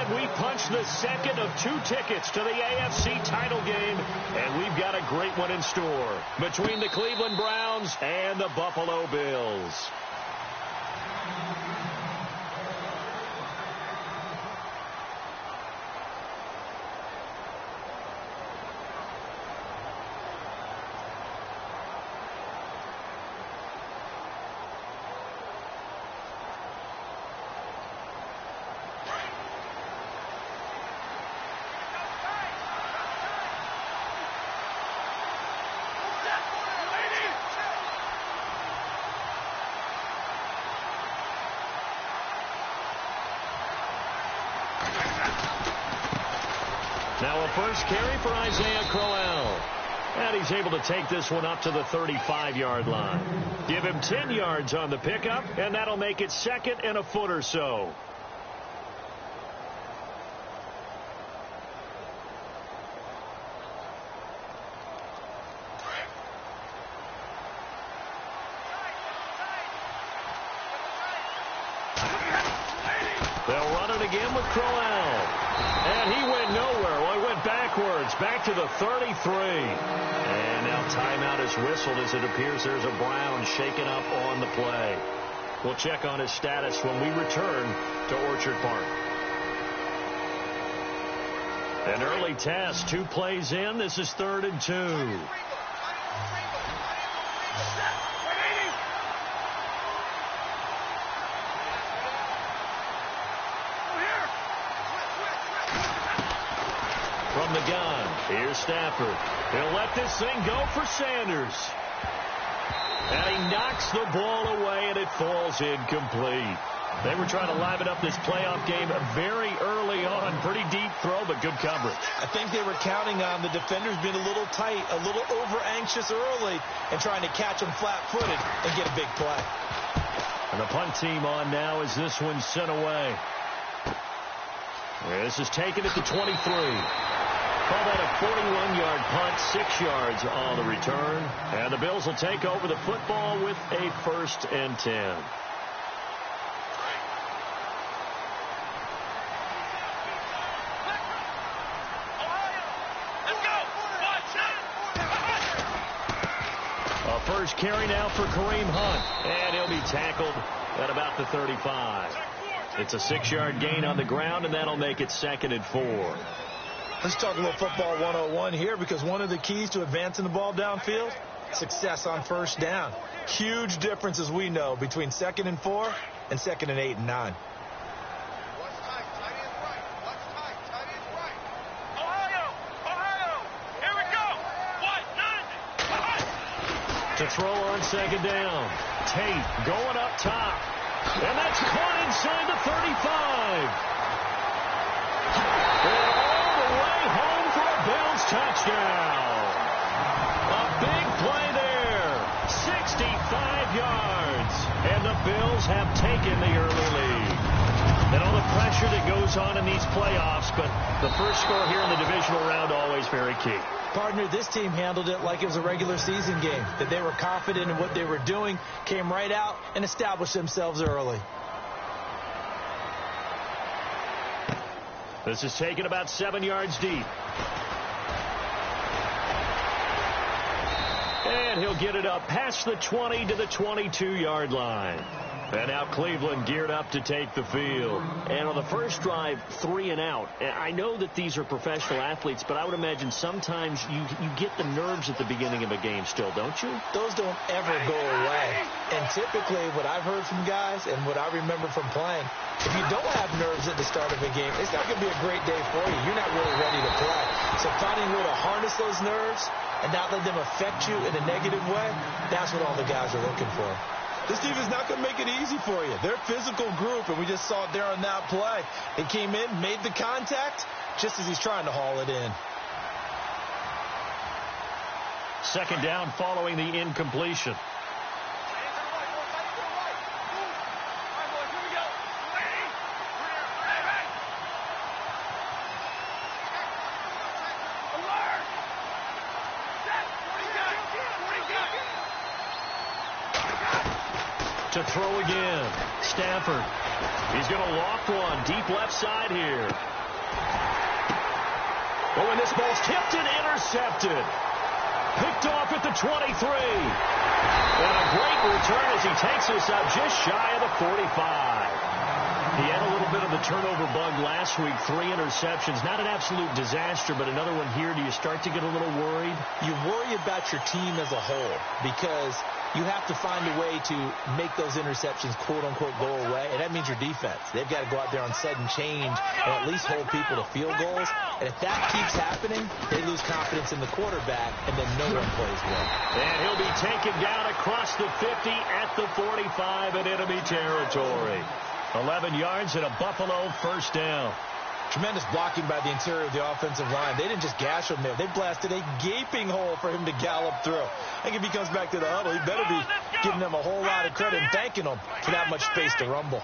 And we punch the second of 2 tickets to the AFC title game, and we've got a great one in store between the Cleveland Browns and the Buffalo Bills. Now a first carry for Isaiah Crowell. And he's able to take this one up to the 35-yard line. Give him 10 yards on the pickup, and that'll make it 2nd and a foot or so. They'll run it again with Crowell. And he went nowhere. Well, he went backwards, back to the 33. And now timeout is whistled as it appears there's a Brown shaken up on the play. We'll check on his status when we return to Orchard Park. An early test, 2 plays in. This is 3rd and 2. From the gun, here's Stafford. He'll let this thing go for Sanders. And he knocks the ball away, and it falls incomplete. They were trying to liven up this playoff game very early on. Pretty deep throw, but good coverage. I think they were counting on the defenders being a little tight, a little over-anxious early, and trying to catch them flat-footed and get a big play. And the punt team on now as this one's sent away. This is taken at the 23. Call that a 41-yard punt, 6 yards on the return. And the Bills will take over the football with a 1st and 10. A first carry now for Kareem Hunt. And he'll be tackled at about the 35. It's a 6-yard gain on the ground, and that'll make it 2nd and 4. Let's talk about football 101 here, because one of the keys to advancing the ball downfield, success on 1st down. Huge difference, as we know, between 2nd and 4 and 2nd and 8 and 9. To throw on 2nd down. Tate going up top. And that's caught inside the 35. And all the way home for a Bills touchdown. A big play there. 65 yards. And the Bills have taken the early lead. And all the pressure that goes on in these playoffs, but the first score here in the divisional round always very key. Partner, this team handled it like it was a regular season game, that they were confident in what they were doing, came right out and established themselves early. This is taken about 7 yards deep. And he'll get it up past the 20 to the 22-yard line. And now Cleveland geared up to take the field. And on the first drive, 3 and out. I know that these are professional athletes, but I would imagine sometimes you get the nerves at the beginning of a game still, don't you? Those don't ever go away. And typically what I've heard from guys and what I remember from playing, if you don't have nerves at the start of a game, it's not going to be a great day for you. You're not really ready to play. So finding a way to harness those nerves and not let them affect you in a negative way, that's what all the guys are looking for. This team is not going to make it easy for you. They're a physical group, and we just saw it there on that play. He came in, made the contact, just as he's trying to haul it in. 2nd down following the incompletion. To throw again. Stafford. He's going to loft one deep left side here. Oh, and this ball's tipped and intercepted. Picked off at the 23. And a great return as he takes us up just shy of the 45. He had a little bit of the turnover bug last week, 3 interceptions. Not an absolute disaster, but another one here. Do you start to get a little worried? You worry about your team as a whole because you have to find a way to make those interceptions, quote-unquote, go away, and that means your defense. They've got to go out there on sudden change and at least hold people to field goals. And if that keeps happening, they lose confidence in the quarterback, and then no one plays well. And he'll be taken down across the 50 at the 45 in enemy territory. 11 yards and a Buffalo first down. Tremendous blocking by the interior of the offensive line. They didn't just gash him there. They blasted a gaping hole for him to gallop through. I think if he comes back to the huddle, he better be giving them a whole lot of credit and thanking them for that much space to rumble.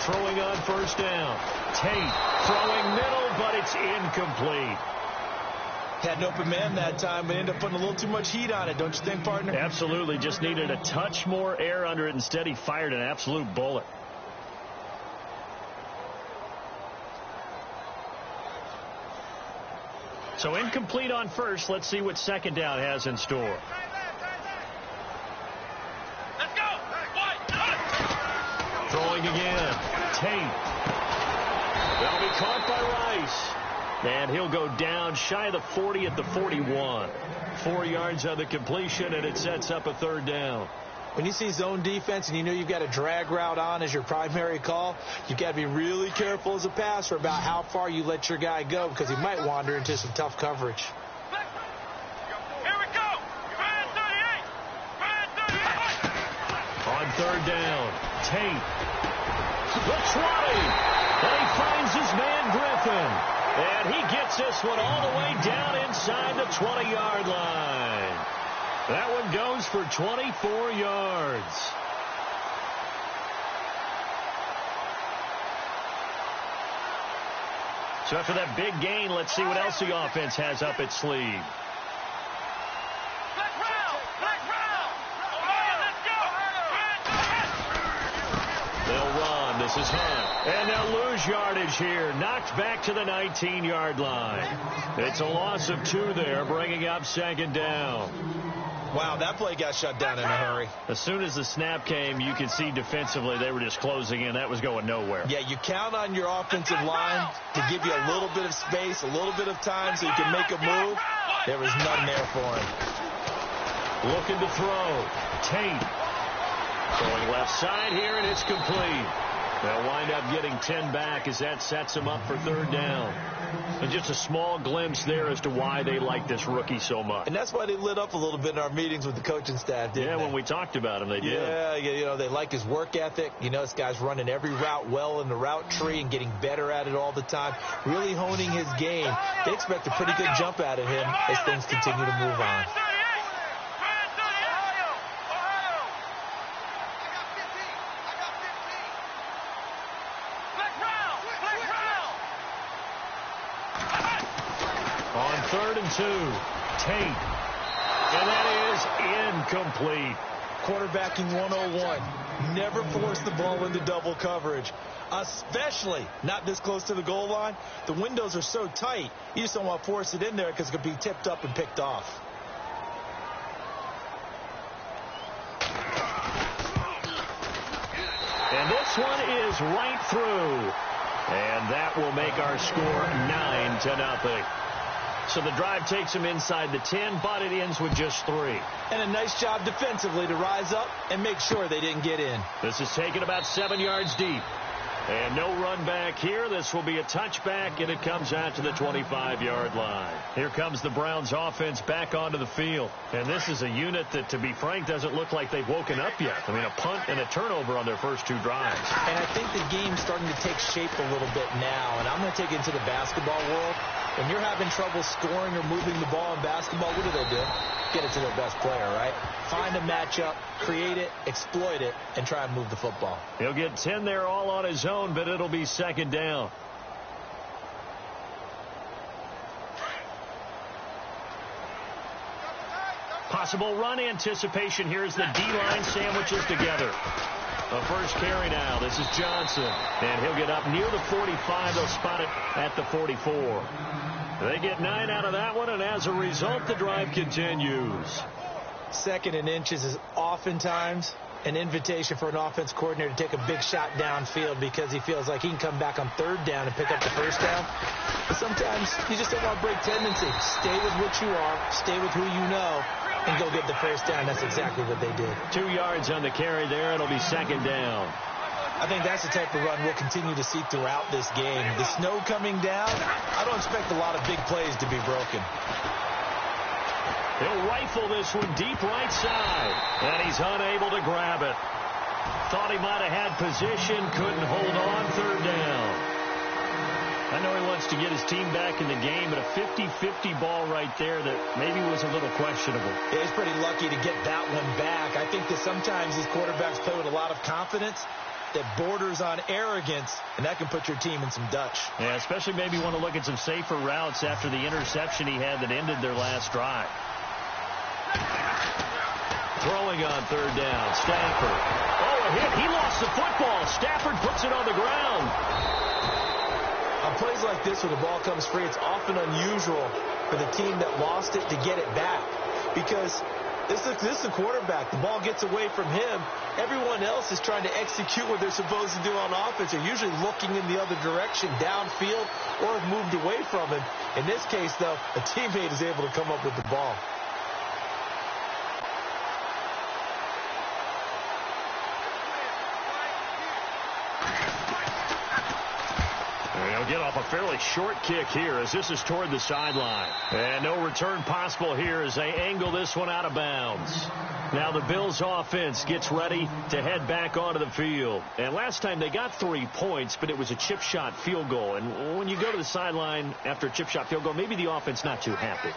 Throwing on first down. Tate throwing middle, but it's incomplete. Had an open man that time, but ended up putting a little too much heat on it, don't you think, partner? Absolutely. Just needed a touch more air under it. Instead, he fired an absolute bullet. So incomplete on first. Let's see what second down has in store. Let's go. Throwing again. Tate. That'll be caught by Rice. And he'll go down shy of the 40 at the 41. 4 yards on the completion, and it sets up a third down. When you see zone defense and you know you've got a drag route on as your primary call, you've got to be really careful as a passer about how far you let your guy go because he might wander into some tough coverage. Here we go. 38. On third down, Tate. The 20. And he finds his man Griffin. And he gets this one all the way down inside the 20-yard line. That one goes for 24 yards. So after that big gain, let's see what else the offense has up its sleeve. They'll run. This is Hunt. And they'll lose yardage here. Knocked back to the 19-yard line. It's a loss of 2 there, bringing up second down. Wow, that play got shut down in a hurry. As soon as the snap came, you could see defensively they were just closing in. That was going nowhere. Yeah, you count on your offensive line to give you a little bit of space, a little bit of time so you can make a move. There was none there for him. Looking to throw. Tate. Going left side here, and it's complete. They'll wind up getting 10 back as that sets them up for third down. And just a small glimpse there as to why they like this rookie so much. And that's why they lit up a little bit in our meetings with the coaching staff, didn't they? When we talked about him, they did. Yeah, you know, they like his work ethic. You know, this guy's running every route well in the route tree and getting better at it all the time, really honing his game. They expect a pretty good jump out of him as things continue to move on. Third and 2. Tate. And that is incomplete. Quarterbacking 101. Never force the ball into double coverage, especially not this close to the goal line. The windows are so tight, you just don't want to force it in there because it could be tipped up and picked off. And this one is right through. And that will make our score 9-0. So the drive takes him inside the 10, but it ends with just 3. And a nice job defensively to rise up and make sure they didn't get in. This is taken about 7 yards deep. And no run back here. This will be a touchback, and it comes out to the 25-yard line. Here comes the Browns offense back onto the field. And this is a unit that, to be frank, doesn't look like they've woken up yet. I mean, a punt and a turnover on their first 2 drives. And I think the game's starting to take shape a little bit now. And I'm going to take it into the basketball world. When you're having trouble scoring or moving the ball in basketball, what do? Get it to their best player, right? Find a matchup, create it, exploit it, and try and move the football. He'll get 10 there all on his own, but it'll be second down. Possible run anticipation here as the D-line sandwiches together. A first carry now. This is Johnson. And he'll get up near the 45. They'll spot it at the 44. They get 9 out of that one, and as a result, the drive continues. 2nd and inches is oftentimes an invitation for an offense coordinator to take a big shot downfield because he feels like he can come back on 3rd down and pick up the 1st down. But sometimes you just don't want to break tendency. Stay with what you are, stay with who you know, and go get the 1st down. That's exactly what they did. 2 yards on the carry there. It'll be 2nd down. I think that's the type of run we'll continue to see throughout this game. The snow coming down, I don't expect a lot of big plays to be broken. He'll rifle this one deep right side, and he's unable to grab it. Thought he might have had position, couldn't hold on. 3rd down. I know he wants to get his team back in the game, but a 50-50 ball right there that maybe was a little questionable. Yeah, he's pretty lucky to get that one back. I think that sometimes these quarterbacks play with a lot of confidence that borders on arrogance, and that can put your team in some Dutch. Yeah, especially maybe want to look at some safer routes after the interception he had that ended their last drive. Throwing on 3rd down, Stafford. Oh, a hit. He lost the football. Stafford puts it on the ground. On plays like this where the ball comes free, it's often unusual for the team that lost it to get it back because this is the quarterback. The ball gets away from him. Everyone else is trying to execute what they're supposed to do on offense. They're usually looking in the other direction, downfield, or have moved away from him. In this case, though, a teammate is able to come up with the ball. Get off a fairly short kick here as this is toward the sideline. And no return possible here as they angle this one out of bounds. Now the Bills offense gets ready to head back onto the field. And last time they got 3 points, but it was a chip shot field goal. And when you go to the sideline after a chip shot field goal, maybe the offense not too happy.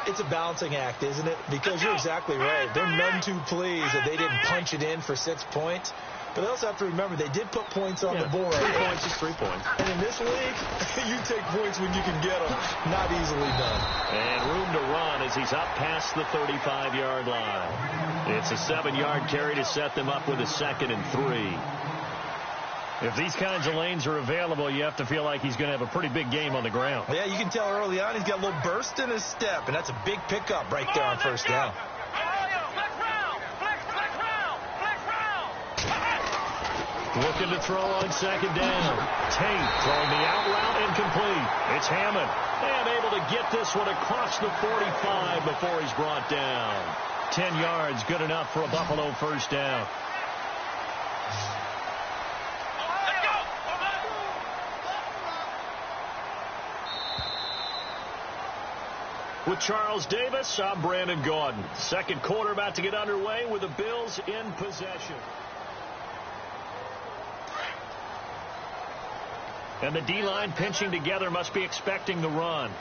It's a balancing act, isn't it? Because you're exactly right. They're none too pleased that they didn't punch it in for 6 points. But they also have to remember they did put points on the board. 3 points is 3 points. And in this league, you take points when you can get them. Not easily done. And room to run as he's up past the 35-yard line. It's a 7-yard carry to set them up with a 2nd and 3. If these kinds of lanes are available, you have to feel like he's going to have a pretty big game on the ground. Yeah, you can tell early on he's got a little burst in his step, and that's a big pickup right there on 1st down. Looking to throw on 2nd down. Tate throwing the out route incomplete. It's Hammond. And able to get this one across the 45 before he's brought down. 10 yards, good enough for a Buffalo 1st down. With Charles Davis, I'm Brandon Gaudin. 2nd quarter about to get underway with the Bills in possession. And the D-line pinching together must be expecting the run.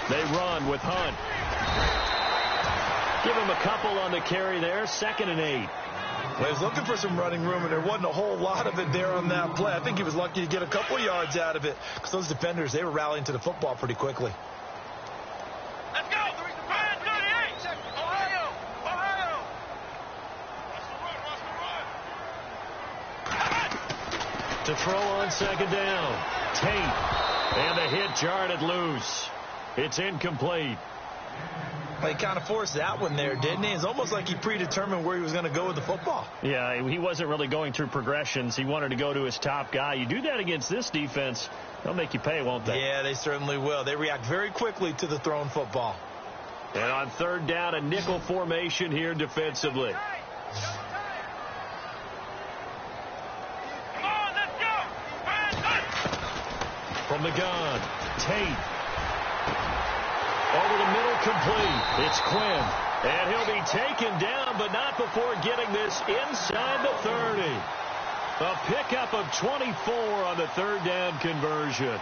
They run with Hunt. Give him a couple on the carry there. 2nd and 8. Well, he was looking for some running room, and there wasn't a whole lot of it there on that play. I think he was lucky to get a couple yards out of it because those defenders, they were rallying to the football pretty quickly. Let's go! To throw on 2nd down. Tate. And the hit jarred it loose. It's incomplete. Well, he kind of forced that one there, didn't he? It's almost like he predetermined where he was going to go with the football. Yeah, he wasn't really going through progressions. He wanted to go to his top guy. You do that against this defense, they'll make you pay, won't they? Yeah, they certainly will. They react very quickly to the thrown football. And on 3rd down, a nickel formation here defensively. From the gun, Tate. Over the middle, complete. It's Quinn. And he'll be taken down, but not before getting this inside the 30. A pickup of 24 on the 3rd down conversion.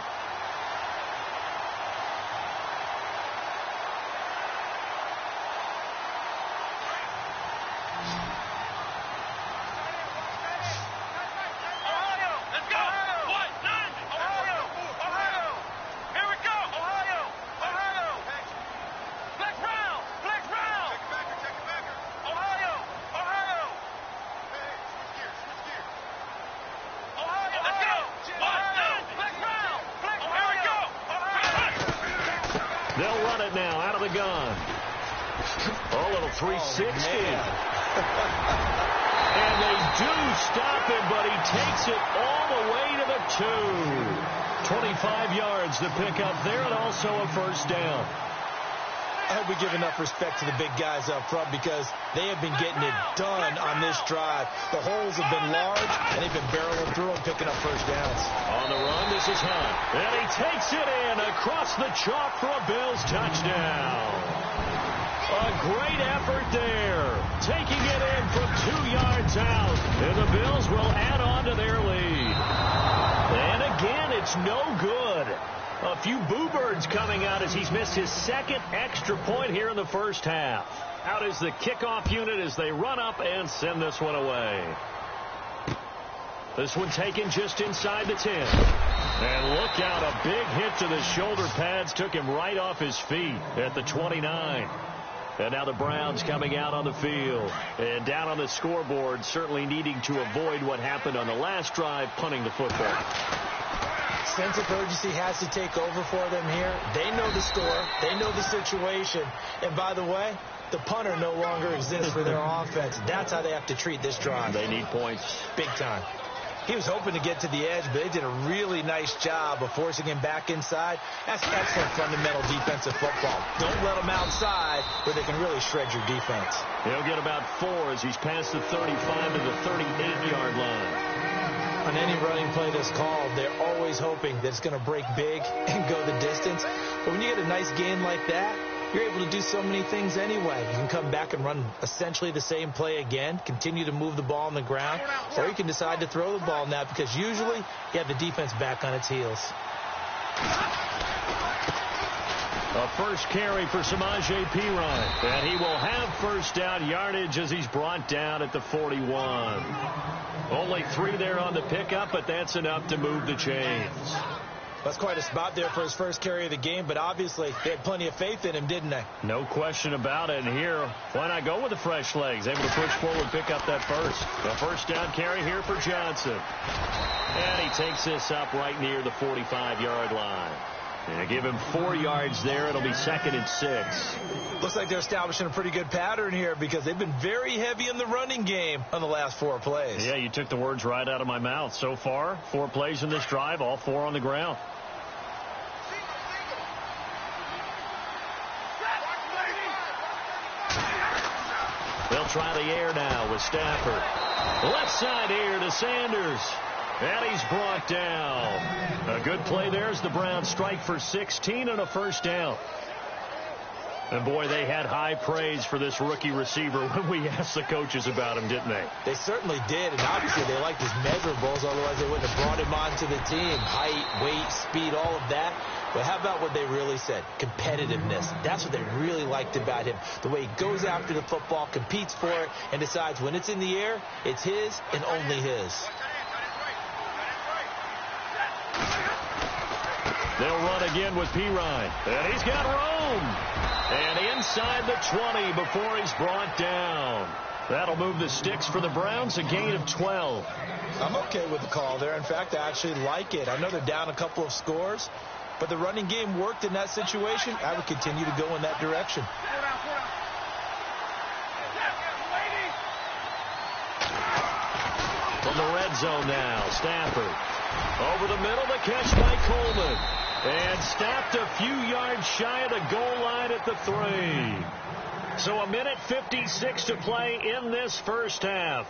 They'll run it now out of the gun. Oh, little 360. And they do stop him, but he takes it all the way to the 2. 25 yards to pick up there, and also a first down. I hope we give enough respect to the big guys up front because they have been getting it done on this drive. The holes have been large, and they've been barreling through and picking up first downs. On the run, this is Hunt. And he takes it in across the chalk for a Bills touchdown. A great effort there. Taking it in from 2 yards out. And the Bills will add on to their lead. And again, it's no good. A few boo birds coming out as he's missed his second extra point here in the first half. Out is the kickoff unit as they run up and send this one away. This one taken just inside the 10. And look out, a big hit to the shoulder pads took him right off his feet at the 29. And now the Browns coming out on the field. And down on the scoreboard, certainly needing to avoid what happened on the last drive, punting the football. Sense of urgency has to take over for them here. They know the score. They know the situation. And by the way, the punter no longer exists for their offense. That's how they have to treat this drive. They need points. Big time. He was hoping to get to the edge, but they did a really nice job of forcing him back inside. That's excellent fundamental defensive football. Don't let him outside where they can really shred your defense. He'll get about 4 as he's past the 35 to the 38-yard line. On any running play that's called, they're always hoping that it's going to break big and go the distance. But when you get a nice gain like that, you're able to do so many things anyway. You can come back and run essentially the same play again, continue to move the ball on the ground, or you can decide to throw the ball now because usually you have the defense back on its heels. A first carry for Samaje Perine, and he will have first down yardage as he's brought down at the 41. Only 3 there on the pickup, but that's enough to move the chains. That's quite a spot there for his first carry of the game, but obviously they had plenty of faith in him, didn't they? No question about it. And here, why not go with the fresh legs? Able to push forward, pick up that first. A first down carry here for Johnson. And he takes this up right near the 45-yard line. And give him 4 yards there. It'll be 2nd and 6. Looks like they're establishing a pretty good pattern here because they've been very heavy in the running game on the last 4 plays. Yeah, you took the words right out of my mouth. So far, 4 plays in this drive, all 4 on the ground. They'll try the air now with Stafford. Left side air to Sanders. And he's brought down. A good play there as the Browns strike for 16 and a first down. And, boy, they had high praise for this rookie receiver when we asked the coaches about him, didn't they? They certainly did, and obviously they liked his measurables, otherwise they wouldn't have brought him onto the team. Height, weight, speed, all of that. But how about what they really said? Competitiveness. That's what they really liked about him. The way he goes after the football, competes for it, and decides when it's in the air, it's his and only his. They'll run again with Perine. And he's got room. And inside the 20 before he's brought down. That'll move the sticks for the Browns, a gain of 12. I'm okay with the call there. In fact, I actually like it. I know they're down a couple of scores, but the running game worked in that situation. I would continue to go in that direction. From the red zone now, Stafford. Over the middle, the catch by Coleman. And stopped a few yards shy of the goal line at the 3. So a minute 56 to play in this first half.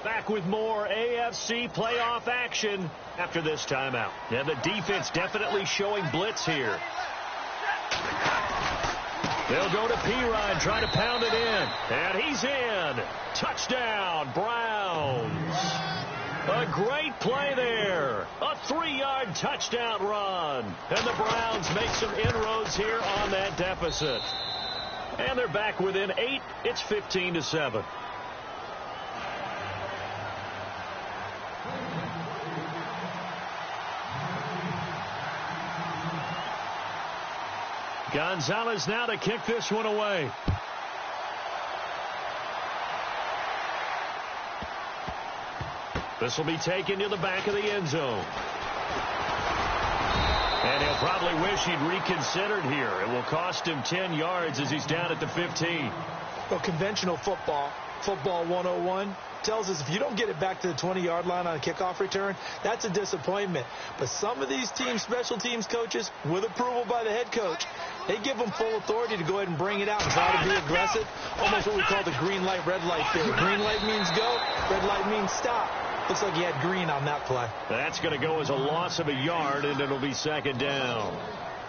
Back with more AFC playoff action after this timeout. And the defense definitely showing blitz here. They'll go to Perine, try to pound it in. And he's in. Touchdown, Browns. A great play there. A 3-yard touchdown run. And the Browns make some inroads here on that deficit. And they're back within 8. It's 15-7. Gonzalez now to kick this one away. This will be taken to the back of the end zone. And he'll probably wish he'd reconsidered here. It will cost him 10 yards as he's down at the 15. Well, conventional football 101, tells us if you don't get it back to the 20-yard line on a kickoff return, that's a disappointment. But some of these teams, special teams coaches, with approval by the head coach, they give them full authority to go ahead and bring it out and try to be aggressive. Almost what we call the green light, red light theory. Green light means go, red light means stop. Looks like he had green on that play. That's going to go as a loss of a yard, and it'll be second down.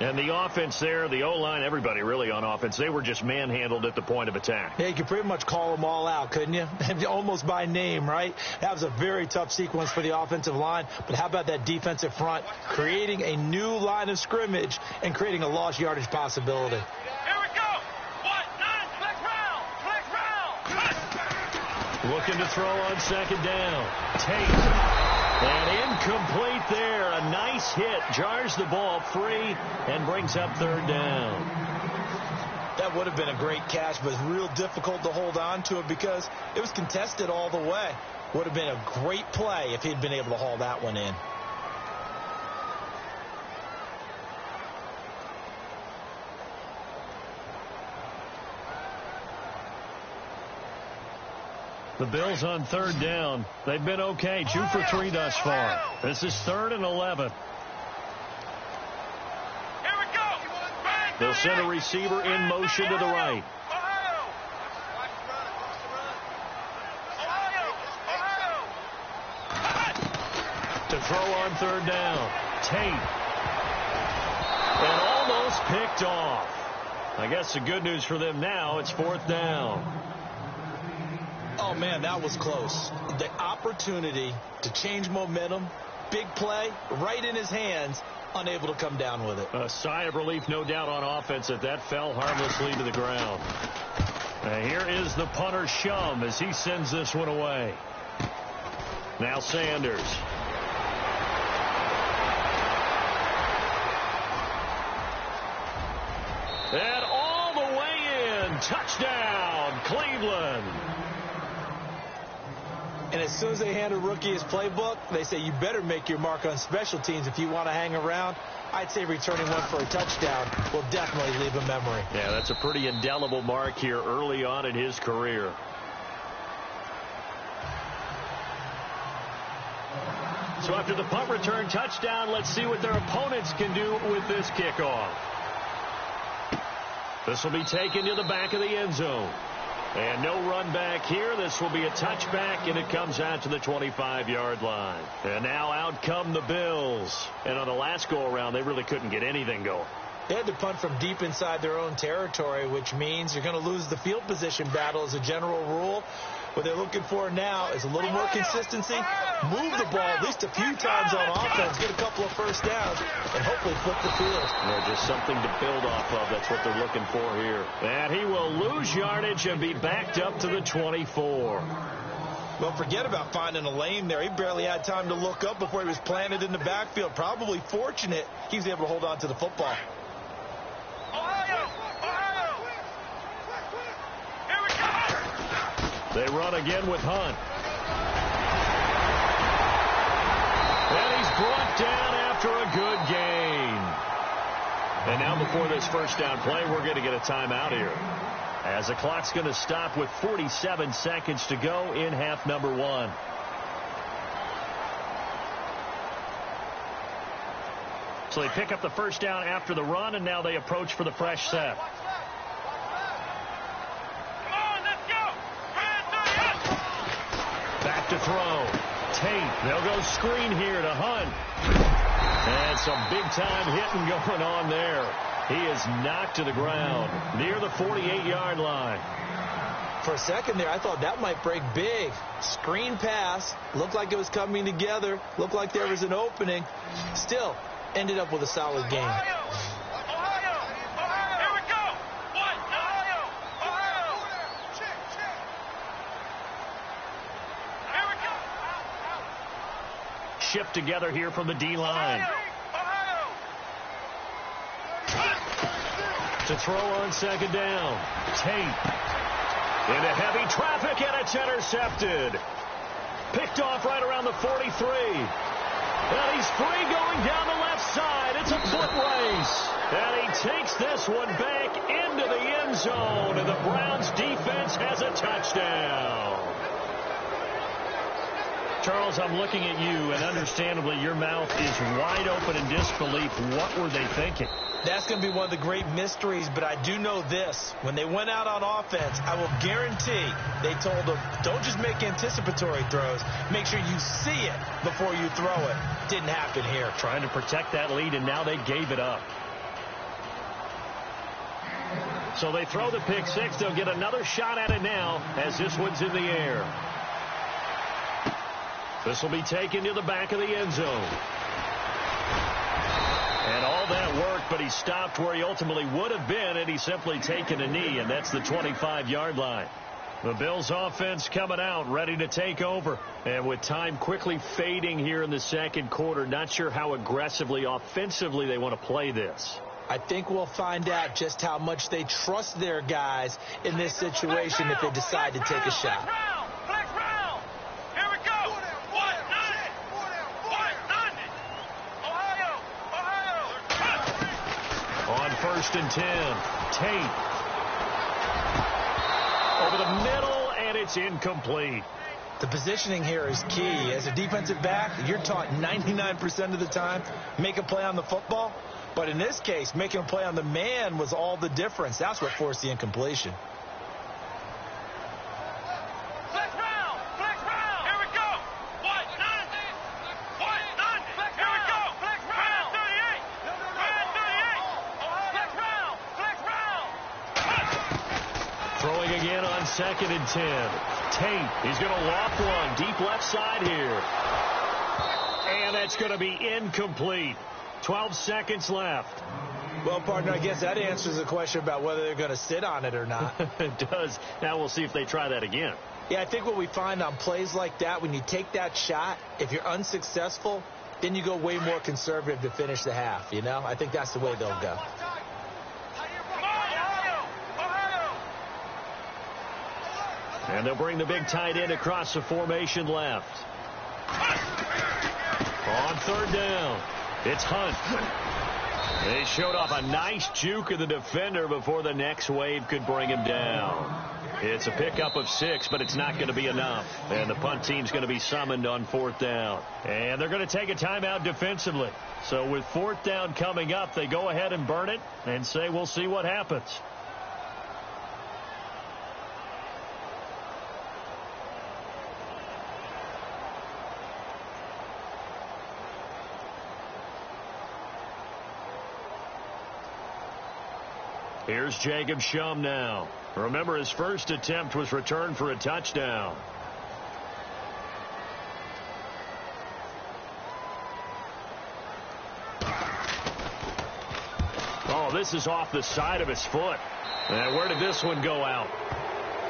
And the offense there, the O-line, everybody really on offense, they were just manhandled at the point of attack. Yeah, you could pretty much call them all out, couldn't you? Almost by name, right? That was a very tough sequence for the offensive line. But how about that defensive front creating a new line of scrimmage and creating a lost yardage possibility? Here we go. 1-9, click round. Looking to throw on second down. Tate. And incomplete there. A nice hit. Jars the ball free and brings up third down. That would have been a great catch, but it's real difficult to hold on to it because it was contested all the way. Would have been a great play if he'd been able to haul that one in. The Bills on third down. They've been okay. 2 for 3 thus far. This is 3rd and 11. Here we go. They'll send a receiver in motion to the right. To throw on third down. Tate. And almost picked off. I guess the good news for them now, it's 4th down. Oh, man, that was close. The opportunity to change momentum, big play, right in his hands, unable to come down with it. A sigh of relief, no doubt, on offense that fell harmlessly to the ground. Here is the punter, Shum, as he sends this one away. Now Sanders. And all the way in. Touchdown, Cleveland. And as soon as they hand a rookie his playbook, they say you better make your mark on special teams if you want to hang around. I'd say returning one for a touchdown will definitely leave a memory. Yeah, that's a pretty indelible mark here early on in his career. So after the punt return touchdown, let's see what their opponents can do with this kickoff. This will be taken to the back of the end zone. And no run back here. This will be a touchback, and it comes out to the 25-yard line. And now out come the Bills. And on the last go-around, they really couldn't get anything going. They had to punt from deep inside their own territory, which means you're going to lose the field position battle as a general rule. What they're looking for now is a little more consistency, move the ball at least a few times on offense, get a couple of first downs, and hopefully flip the field. Yeah, just something to build off of. That's what they're looking for here. And he will lose yardage and be backed up to the 24. Well, forget about finding a lane there. He barely had time to look up before he was planted in the backfield. Probably fortunate he was able to hold on to the football. They run again with Hunt. And he's brought down after a good gain. And now before this first down play, we're going to get a timeout here, as the clock's going to stop with 47 seconds to go in half number 1. So they pick up the first down after the run, and now they approach for the fresh set. Back to throw. Tate. They'll go screen here to Hunt. And some big-time hitting going on there. He is knocked to the ground near the 48-yard line. For a second there, I thought that might break big. Screen pass. Looked like it was coming together. Looked like there was an opening. Still, ended up with a solid game. Shipped together here from the D-line. To throw on second down. Tate. Into heavy traffic, and it's intercepted. Picked off right around the 43. And he's free going down the left side. It's a foot race. And he takes this one back into the end zone. And the Browns defense has a touchdown. Charles, I'm looking at you, and understandably your mouth is wide open in disbelief. What were they thinking? That's going to be one of the great mysteries, but I do know this. When they went out on offense, I will guarantee they told them, don't just make anticipatory throws. Make sure you see it before you throw it. Didn't happen here. Trying to protect that lead, and now they gave it up. So they throw the pick six. They'll get another shot at it now as this one's in the air. This will be taken to the back of the end zone. And all that worked, but he stopped where he ultimately would have been, and he's simply taken a knee, and that's the 25-yard line. The Bills offense coming out, ready to take over. And with time quickly fading here in the second quarter, not sure how aggressively, offensively they want to play this. I think we'll find out just how much they trust their guys in this situation if they decide to take a shot. On 1st and 10, Tate. Over the middle, and it's incomplete. The positioning here is key. As a defensive back, you're taught 99% of the time, make a play on the football. But in this case, making a play on the man was all the difference. That's what forced the incompletion. Throwing again on 2nd and 10. Tate, he's going to loft one deep left side here. And that's going to be incomplete. 12 seconds left. Well, partner, I guess that answers the question about whether they're going to sit on it or not. It does. Now we'll see if they try that again. Yeah, I think what we find on plays like that, when you take that shot, if you're unsuccessful, then you go way more conservative to finish the half, you know? I think that's the way they'll go. And they'll bring the big tight end across the formation left. On 3rd down, it's Hunt. They showed off a nice juke of the defender before the next wave could bring him down. It's a pickup of 6, but it's not going to be enough. And the punt team's going to be summoned on 4th down. And they're going to take a timeout defensively. So with 4th down coming up, they go ahead and burn it and say we'll see what happens. Here's Jacob Shum now. Remember, his first attempt was returned for a touchdown. Oh, this is off the side of his foot. And where did this one go out?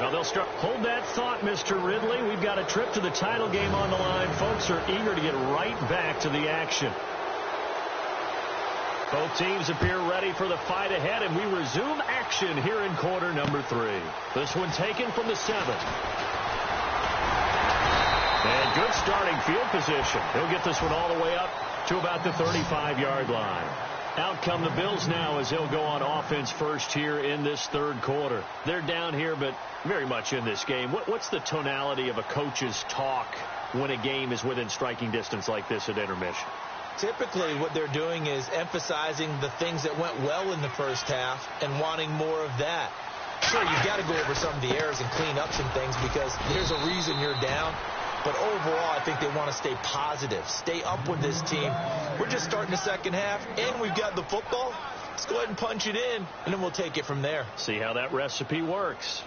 Well, they'll start. Hold that thought, Mr. Ridley. We've got a trip to the title game on the line. Folks are eager to get right back to the action. Both teams appear ready for the fight ahead, and we resume action here in quarter number 3. This one taken from the 7. And good starting field position. He'll get this one all the way up to about the 35-yard line. Out come the Bills now as they'll go on offense first here in this 3rd quarter. They're down here, but very much in this game. What's the tonality of a coach's talk when a game is within striking distance like this at intermission? Typically, what they're doing is emphasizing the things that went well in the first half and wanting more of that. Sure, you've got to go over some of the errors and clean up some things because there's a reason you're down. But overall, I think they want to stay positive, stay up with this team. We're just starting the second half, and we've got the football. Let's go ahead and punch it in, and then we'll take it from there. See how that recipe works.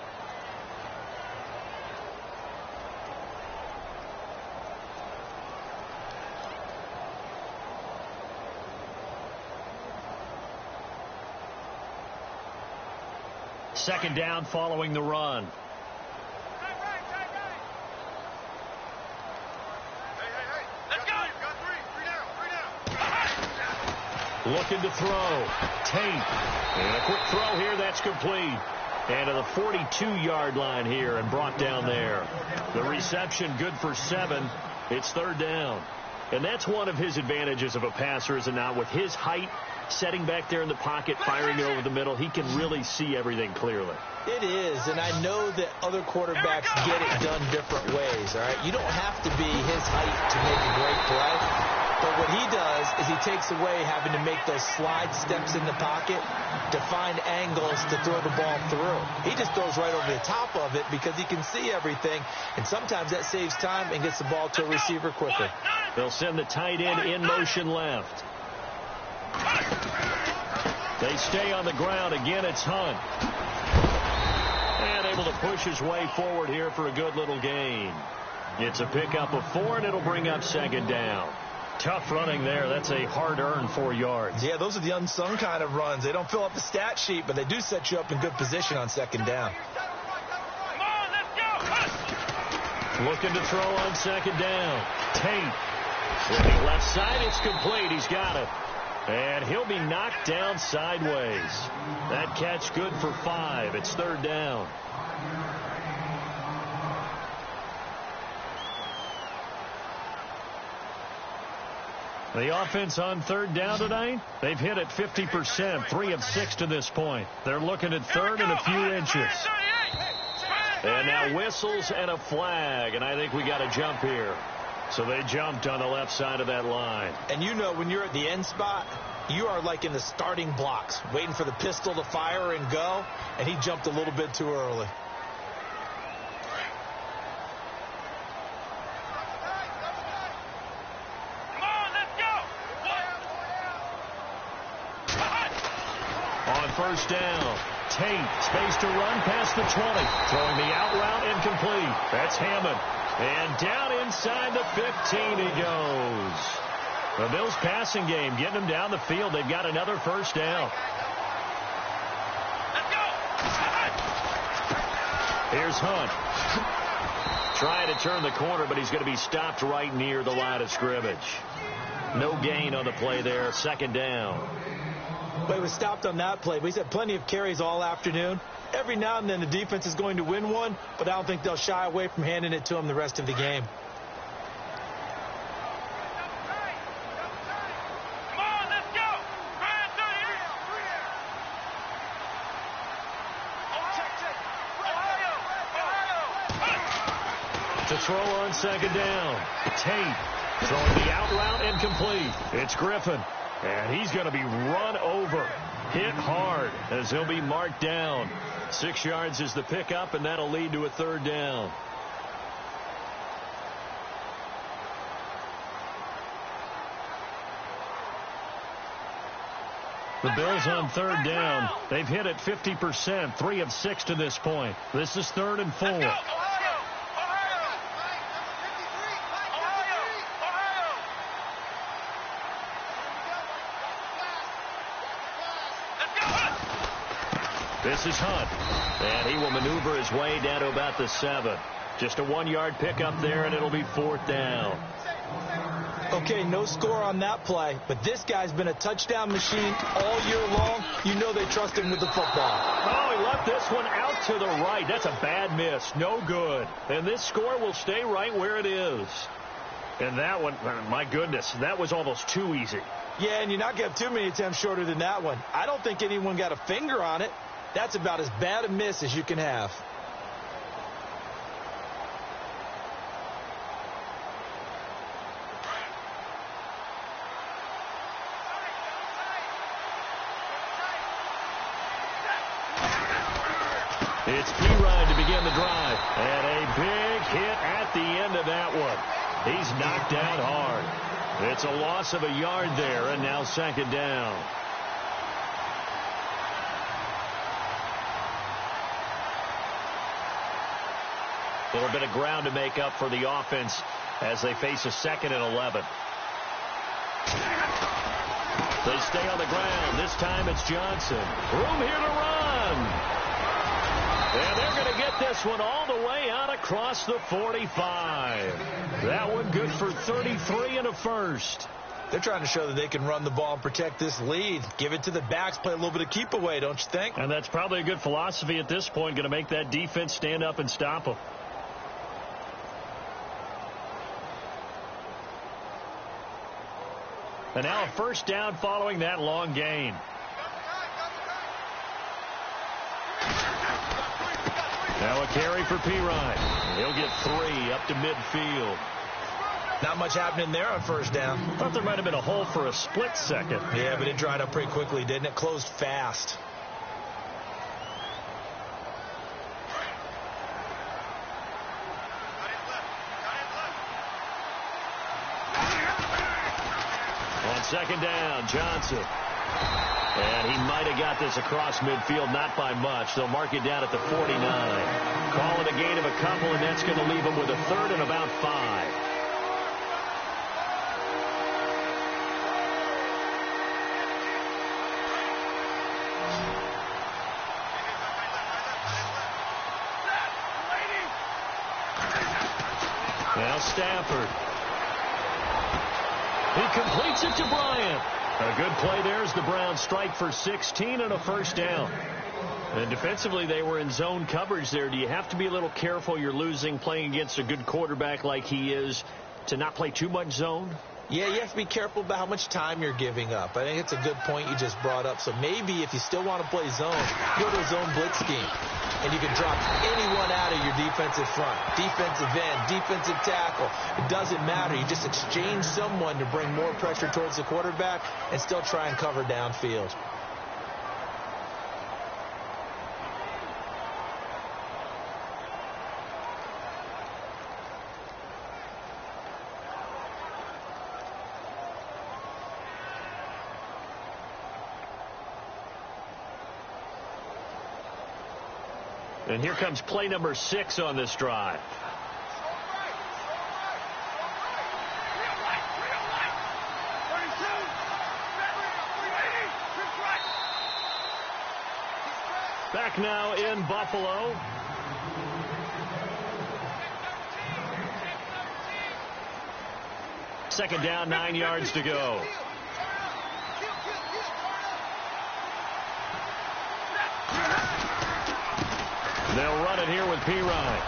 Second down following the run. Let's go. Got three down. Looking to throw. Tate. And a quick throw here. That's complete. And to the 42-yard line here and brought down there. The reception good for 7. It's 3rd down. And that's one of his advantages of a passer, is it not? With his height, setting back there in the pocket, firing it over the middle, he can really see everything clearly. It is, and I know that other quarterbacks get it done different ways, all right? You don't have to be his height to make a great play, but what he does is he takes away having to make those slide steps in the pocket to find angles to throw the ball through. He just throws right over the top of it because he can see everything, and sometimes that saves time and gets the ball to a receiver quicker. They'll send the tight end in motion left. They stay on the ground. Again, it's Hunt. And able to push his way forward here for a good little gain. It's a pickup of 4, and it'll bring up second down. Tough running there. That's a hard-earned 4 yards. Yeah, those are the unsung kind of runs. They don't fill up the stat sheet, but they do set you up in good position on second down. Looking to throw on second down. Tate. Looking left side, it's complete. He's got it. And he'll be knocked down sideways. That catch good for 5. It's third down. The offense on third down tonight, they've hit it 50%, 3 of 6 to this point. They're looking at third and a few inches. And now whistles and a flag, and I think we got a jump here. So they jumped on the left side of that line. And you know, when you're at the end spot, you are like in the starting blocks, waiting for the pistol to fire and go, and he jumped a little bit too early. On first down, Tate, space to run past the 20. Throwing the out route incomplete. That's Hammond. And down inside the 15 he goes. The Bills passing game getting them down the field. They've got another first down. Let's go. Here's Hunt. Trying to turn the corner, but he's going to be stopped right near the line of scrimmage. No gain on the play there. Second down. But he was stopped on that play. But he's had plenty of carries all afternoon. Every now and then the defense is going to win one, but I don't think they'll shy away from handing it to him the rest of the game. To throw on second down. Tate throwing the out route incomplete. It's Griffin. And he's going to be run over. Hit hard as he'll be marked down. 6 yards is the pickup, and that'll lead to a third down. The Bills on third down. They've hit it 50%, 3 of 6 to this point. This is 3rd and 4. This is Hunt, and he will maneuver his way down to about the 7. Just a 1-yard pickup there, and it'll be 4th down. Okay, no score on that play, but this guy's been a touchdown machine all year long. You know they trust him with the football. Oh, he left this one out to the right. That's a bad miss. No good. And this score will stay right where it is. And that one, my goodness, that was almost too easy. Yeah, and you're not going to have too many attempts shorter than that one. I don't think anyone got a finger on it. That's about as bad a miss as you can have. It's P-Ryan to begin the drive. And a big hit at the end of that one. He's knocked down hard. It's a loss of a yard there, and now second down. A little bit of ground to make up for the offense as they face a 2nd and 11. They stay on the ground. This time it's Johnson. Room here to run. And they're going to get this one all the way out across the 45. That one good for 33 and a first. They're trying to show that they can run the ball and protect this lead. Give it to the backs, play a little bit of keep away, don't you think? And that's probably a good philosophy at this point, going to make that defense stand up and stop them. And now a first down following that long gain. Now a carry for Pirine. He'll get 3 up to midfield. Not much happening there on first down. Thought there might have been a hole for a split second. Yeah, but it dried up pretty quickly, didn't it? Closed fast. On second down, Johnson. And he might have got this across midfield, not by much. They'll mark it down at the 49. Call it a gain of a couple, and that's going to leave them with a third and about 5. Now Stafford. He completes it to Bryant. A good play there as the Browns strike for 16 and a first down. And defensively, they were in zone coverage there. Do you have to be a little careful? You're losing playing against a good quarterback like he is to not play too much zone? Yeah, you have to be careful about how much time you're giving up. I think it's a good point you just brought up. So maybe if you still want to play zone, go to a zone blitz scheme. And you can drop anyone out of your defensive front, defensive end, defensive tackle. It doesn't matter. You just exchange someone to bring more pressure towards the quarterback and still try and cover downfield. And here comes play number 6 on this drive. Back now in Buffalo. Second down, 9 yards to go. They'll run it here with Pirine.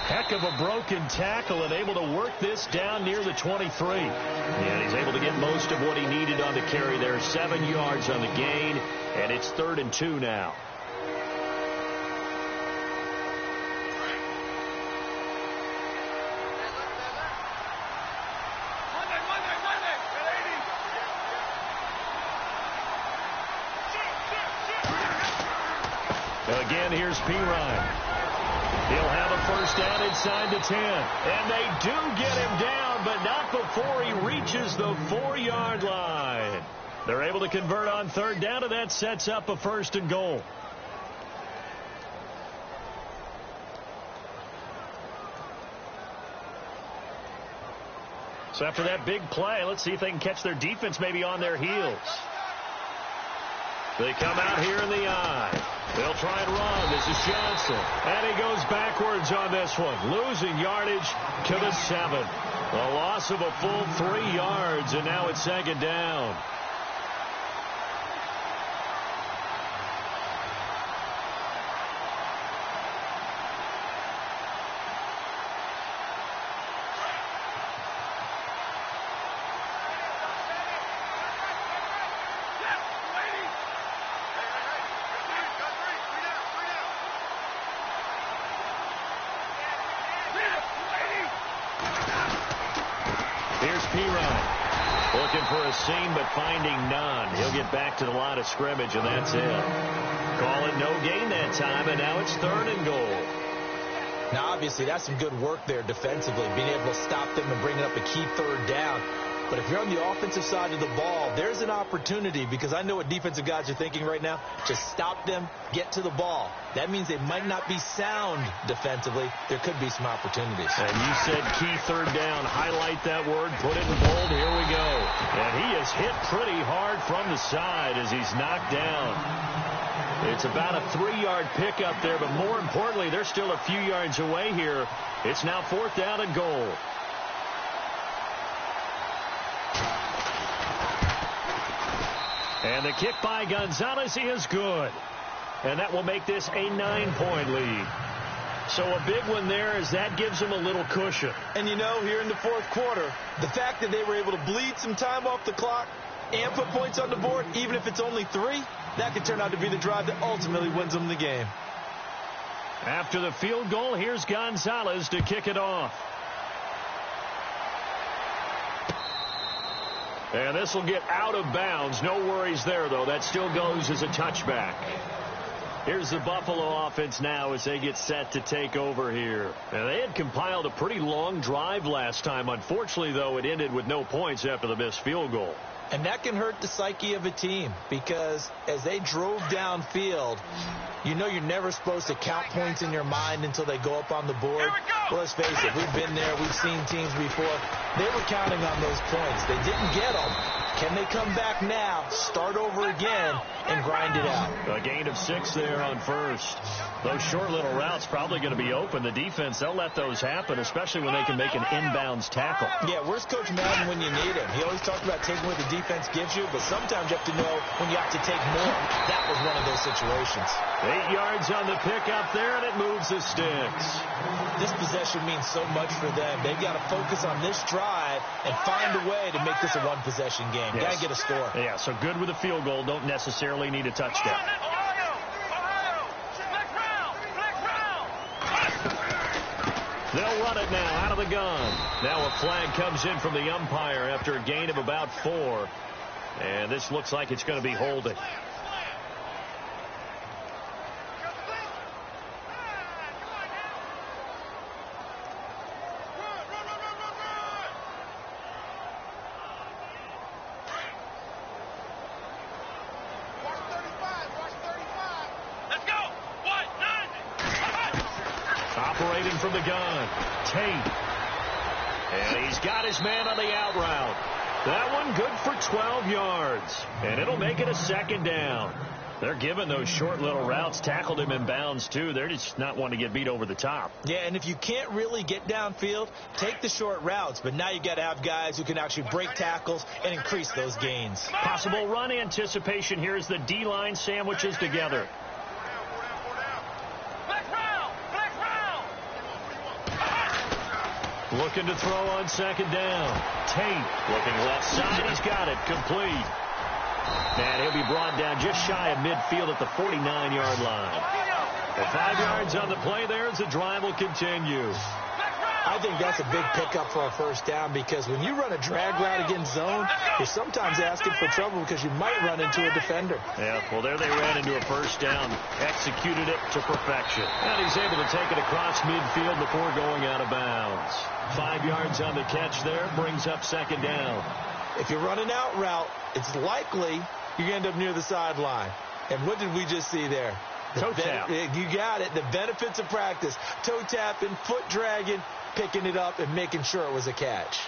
Heck of a broken tackle and able to work this down near the 23. And he's able to get most of what he needed on the carry there. 7 yards on the gain, and it's 3rd and 2 now. Again, here's Pirine. He'll have a first down inside the 10. And they do get him down, but not before he reaches the 4-yard line. They're able to convert on 3rd down, and that sets up a 1st and goal. So after that big play, let's see if they can catch their defense maybe on their heels. They come out here in the eye. They'll try and run. This is Johnson. And he goes backwards on this one. Losing yardage to the 7. A loss of a full 3 yards, and now it's 2nd down. Looking for a seam, but finding none. He'll get back to the line of scrimmage, and that's it. Call it no gain that time, and now it's 3rd and goal. Now, obviously, that's some good work there defensively, being able to stop them and bringing up a key 3rd down. But if you're on the offensive side of the ball, there's an opportunity, because I know what defensive guys are thinking right now. Just stop them, get to the ball. That means they might not be sound defensively. There could be some opportunities. And you said key 3rd down. Highlight that word. Put it in bold. Here we go. And he is hit pretty hard from the side as he's knocked down. It's about a 3-yard pickup there, but more importantly, they're still a few yards away here. It's now 4th down and goal. And the kick by Gonzalez is good. And that will make this a 9-point lead. So a big one there as that gives them a little cushion. And you know, here in the fourth quarter, the fact that they were able to bleed some time off the clock and put points on the board, even if it's only 3, that could turn out to be the drive that ultimately wins them the game. After the field goal, here's Gonzalez to kick it off. And this will get out of bounds. No worries there, though. That still goes as a touchback. Here's the Buffalo offense now as they get set to take over here. And they had compiled a pretty long drive last time. Unfortunately, though, it ended with no points after the missed field goal. And that can hurt the psyche of a team because as they drove downfield, you know you're never supposed to count points in your mind until they go up on the board. Well, let's face it, we've been there. We've seen teams before. They were counting on those points. They didn't get them. Can they come back now, start over again, and grind it out? A gain of 6 there on first. Those short little routes probably going to be open. The defense, they'll let those happen, especially when they can make an inbounds tackle. Yeah, where's Coach Madden when you need him? He always talks about taking what the defense gives you, but sometimes you have to know when you have to take more. That was one of those situations. 8 yards on the pickup there, and it moves the sticks. This possession means so much for them. They've got to focus on this drive and find a way to make this a one-possession game. Yes. Got to get a score. Yeah, so good with a field goal. Don't necessarily need a touchdown. They'll run it now out of the gun. Now a flag comes in from the umpire after a gain of about 4. And this looks like it's going to be holding. Operating from the gun, Tate. And he's got his man on the out route. That one good for 12 yards. And it'll make it a 2nd down. They're giving those short little routes. Tackled him in bounds, too. They're just not wanting to get beat over the top. Yeah, and if you can't really get downfield, take the short routes. But now you got to have guys who can actually break tackles and increase those gains. Possible run anticipation here as the D-line sandwiches together. Looking to throw on 2nd down. Tate looking left side. He's got it. Complete. And he'll be brought down just shy of midfield at the 49-yard line. And 5 yards on the play there as the drive will continue. I think that's a big pickup for a 1st down because when you run a drag route against zone, you're sometimes asking for trouble because you might run into a defender. Yeah, well, there they ran into a 1st down. Executed it to perfection. And he's able to take it across midfield before going out of bounds. 5 yards on the catch there brings up 2nd down. If you're running out route, it's likely you're going to end up near the sideline. And what did we just see there? Toe tap. You got it. The benefits of practice. Toe tapping, foot dragging, picking it up, and making sure it was a catch.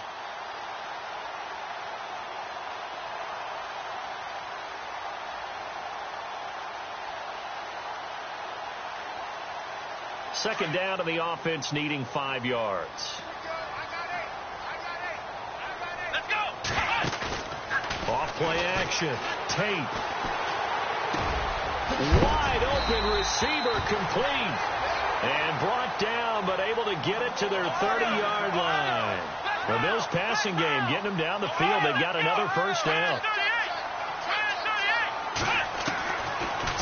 Second down to the offense needing 5 yards. Let's go. Off play action. Tate. Wide open receiver complete. And brought down, but able to get it to their 30-yard line. The Bills passing game getting them down the field. They've got another 1st down.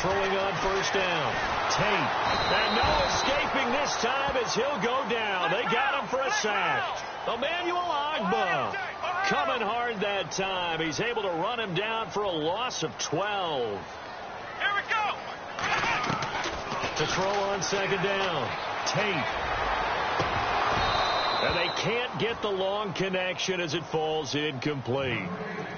Throwing on 1st down. Tate. And no escaping this time as he'll go down. They got him for a sack. Emmanuel Ogbah coming hard that time. He's able to run him down for a loss of 12. Here we go. To throw on 2nd down. Tate. And they can't get the long connection as it falls incomplete.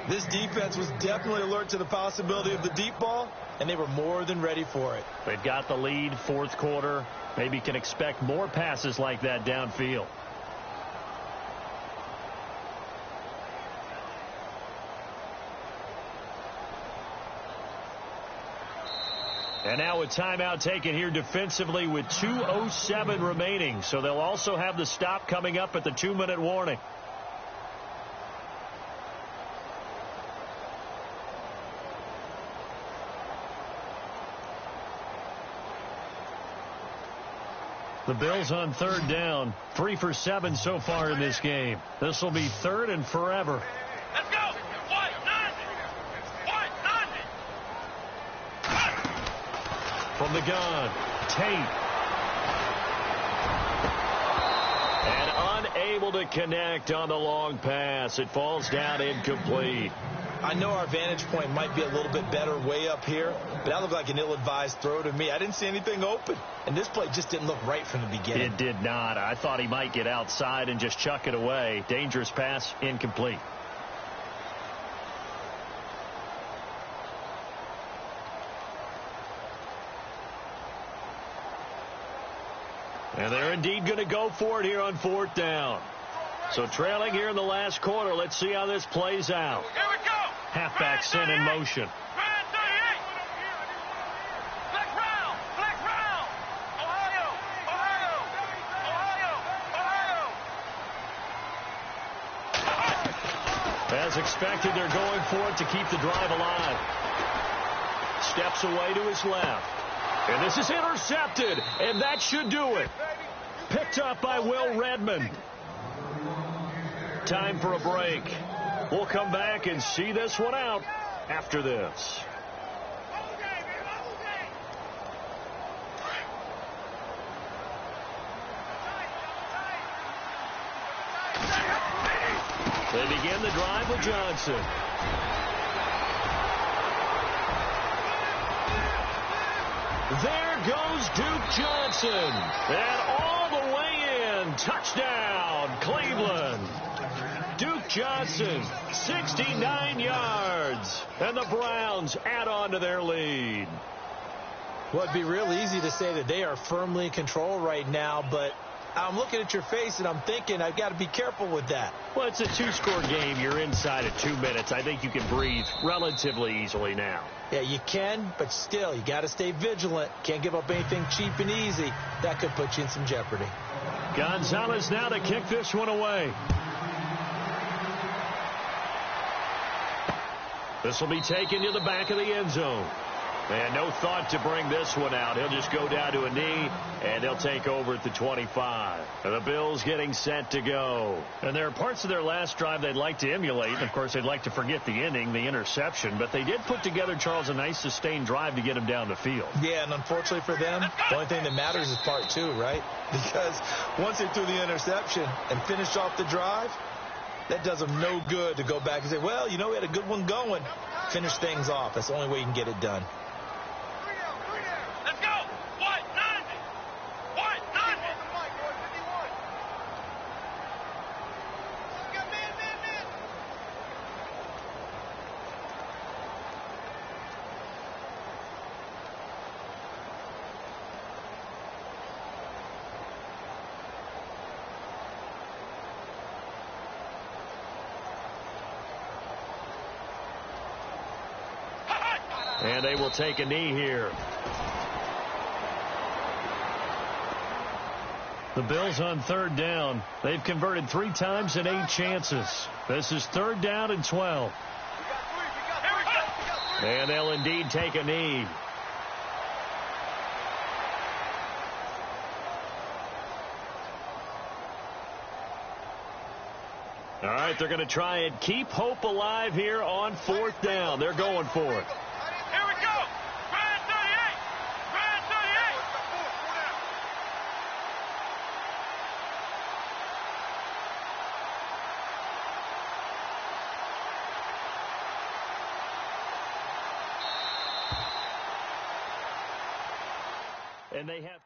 This defense was definitely alert to the possibility of the deep ball, and they were more than ready for it. They've got the lead, 4th quarter. Maybe can expect more passes like that downfield. And now a timeout taken here defensively with 2:07 remaining. So they'll also have the stop coming up at the 2-minute warning. The Bills on third down, 3 for 7 so far in this game. This will be third and forever. Let's go. From the gun, Tate. And unable to connect on the long pass. It falls down incomplete. I know our vantage point might be a little bit better way up here, but that looked like an ill-advised throw to me. I didn't see anything open, and this play just didn't look right from the beginning. It did not. I thought he might get outside and just chuck it away. Dangerous pass, incomplete. And they're indeed going to go for it here on fourth down. So trailing here in the last quarter. Let's see how this plays out. Here we go. Halfback sent in motion. Brand 38. Flex round. Flex round. Ohio. Ohio. Ohio. Ohio. As expected, they're going for it to keep the drive alive. Steps away to his left. And this is intercepted, and that should do it. Picked up by Will Redmond. Time for a break. We'll come back and see this one out after this. They begin the drive with Johnson. There goes Duke Johnson. And all the way in. Touchdown, Cleveland. Duke Johnson, 69 yards. And the Browns add on to their lead. Well, it'd be real easy to say that they are firmly in control right now, but I'm looking at your face and I'm thinking I've got to be careful with that. Well, it's a two-score game. You're inside at 2 minutes. I think you can breathe relatively easily now. Yeah, you can, but still, you got to stay vigilant. Can't give up anything cheap and easy. That could put you in some jeopardy. Gonzalez now to kick this one away. This will be taken to the back of the end zone. And no thought to bring this one out. He'll just go down to a knee, and they'll take over at the 25. And the Bills getting set to go. And there are parts of their last drive they'd like to emulate. And, of course, they'd like to forget the ending, the interception. But they did put together, Charles, a nice sustained drive to get him down the field. Yeah, and unfortunately for them, the only thing that matters is part two, right? Because once they threw the interception and finished off the drive, that does them no good to go back and say, well, you know, we had a good one going. Finish things off. That's the only way you can get it done. Let's go. What? 90. What? 90. And they will take a knee here. The Bills on third down. They've converted 3 times in 8 chances. This is third down and 12. And they'll indeed take a knee. All right, they're going to try and keep hope alive here on fourth down. They're going for it. Here we go. Brand 38. Brand 38. And they have